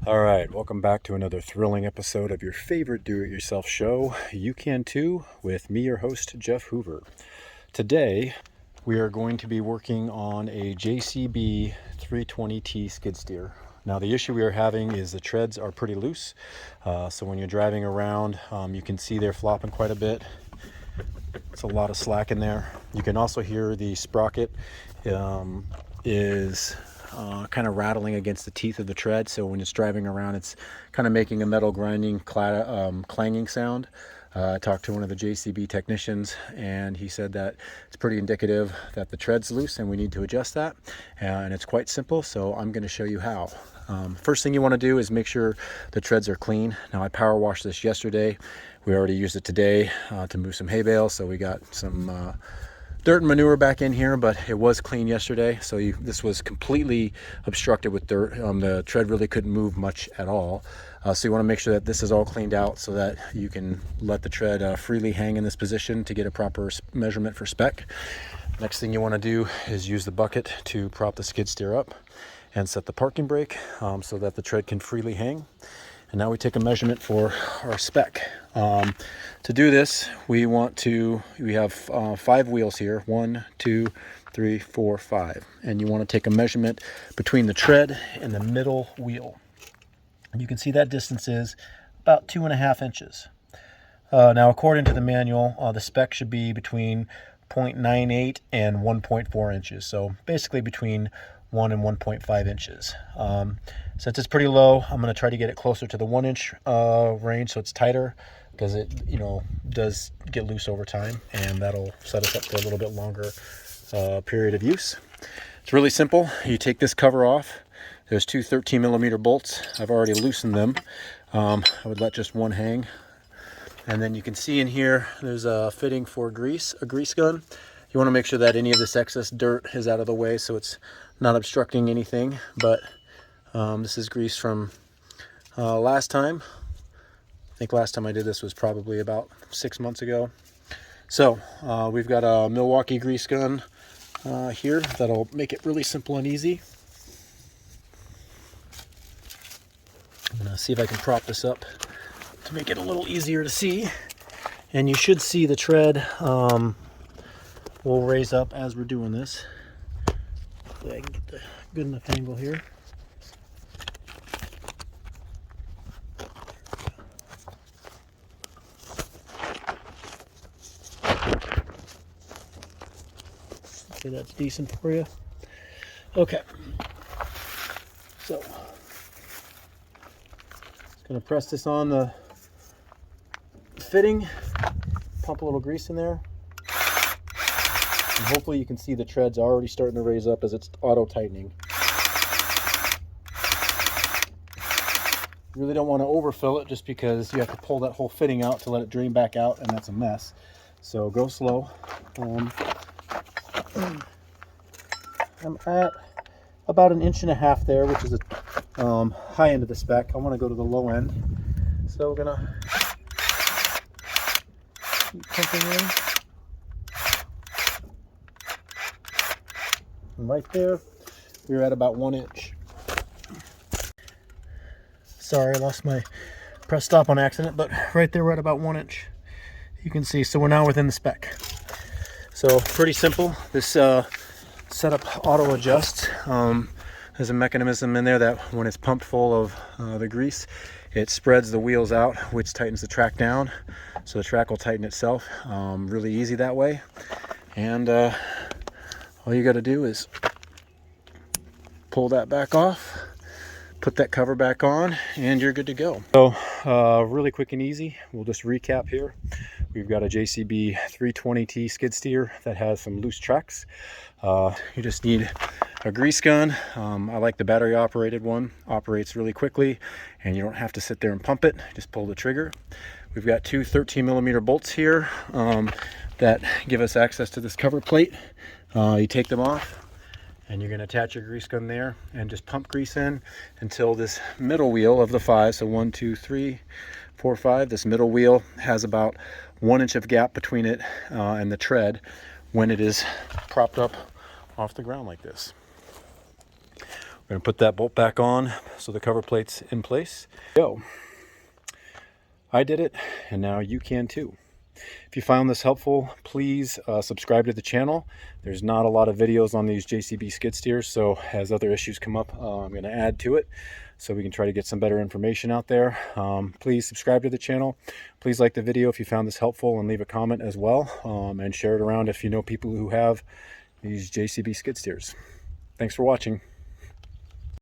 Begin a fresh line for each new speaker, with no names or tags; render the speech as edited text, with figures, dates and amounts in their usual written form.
All right, welcome back to another thrilling episode of your favorite do-it-yourself show, You Can Too, with me, your host, Jeff Hoover. Today, we are going to be working on a JCB 320T skid steer. Now, the issue we are having is the treads are pretty loose, so when you're driving around, you can see they're flopping quite a bit. It's a lot of slack in there. You can also hear the sprocket is kind of rattling against the teeth of the tread. So when it's driving around, it's kind of making a metal grinding, clanging sound. I talked to one of the JCB technicians, and he said that it's pretty indicative that the tread's loose and we need to adjust that. And it's quite simple, so I'm going to show you how. First thing you want to do is make sure the treads are clean. Now, I power washed this yesterday. We already used it today to move some hay bales, so we got some dirt and manure back in here, but it was clean yesterday. So this was completely obstructed with dirt. The tread really couldn't move much at all. So you want to make sure that this is all cleaned out so that you can let the tread freely hang in this position to get a proper measurement for spec. Next thing you want to do is use the bucket to prop the skid steer up and set the parking brake so that the tread can freely hang. And now we take a measurement for our spec. To do this, we have 5 wheels here, 1, 2, 3, 4, 5. And you want to take a measurement between the tread and the middle wheel. And you can see that distance is about 2.5 inches. Now, according to the manual, the spec should be between 0.98 and 1.4 inches. So basically between 1 and 1.5 inches. Since it's pretty low, I'm going to try to get it closer to the 1 inch range so it's tighter, because it does get loose over time, and that'll set us up for a little bit longer period of use. It's really simple. You take this cover off. There's 2 13mm bolts. I've already loosened them. I would let just one hang. And then you can see in here there's a fitting for a grease gun. You want to make sure that any of this excess dirt is out of the way so it's not obstructing anything. But this is grease from last time. I think last time I did this was probably about 6 months ago. So we've got a Milwaukee grease gun here that'll make it really simple and easy. I'm going to see if I can prop this up to make it a little easier to see. And you should see the tread will raise up as we're doing this. Hopefully I can get the good enough angle here. Okay, that's decent for you. Okay, so just gonna press this on the fitting, pump a little grease in there, and hopefully you can see the tread's already starting to raise up as it's auto tightening. You really don't want to overfill it just because you have to pull that whole fitting out to let it drain back out, and that's a mess. So go slow. I'm at about 1.5 inches there, which is a high end of the spec. I want to go to the low end, so we're gonna keep pumping in. And right there, we're at about 1 inch. Sorry, I lost my press stop on accident, but right there we're at about 1 inch. You can see, so we're now within the spec. So pretty simple. This setup auto adjusts. There's a mechanism in there that when it's pumped full of the grease, it spreads the wheels out, which tightens the track down. So the track will tighten itself. Really easy that way. And all you got to do is pull that back off, put that cover back on, and you're good to go. So really quick and easy. We'll just recap here. We've got a JCB 320T skid steer that has some loose tracks. You just need a grease gun. I like the battery operated one. Operates really quickly and you don't have to sit there and pump it. Just pull the trigger. We've got 2 13mm bolts here that give us access to this cover plate. You take them off and you're going to attach your grease gun there and just pump grease in until this middle wheel of the 5, so 1, 2, 3, 4, 5, this middle wheel has about 1 inch of gap between it and the tread when it is propped up off the ground like this. going to put that bolt back on so the cover plate's in place. Go. I did it, and now you can too. If you found this helpful, please subscribe to the channel. There's not a lot of videos on these JCB skid steers, so as other issues come up, I'm going to add to it so we can try to get some better information out there. Please subscribe to the channel. Please like the video if you found this helpful, and leave a comment as well, and share it around if you know people who have these JCB skid steers. Thanks for watching.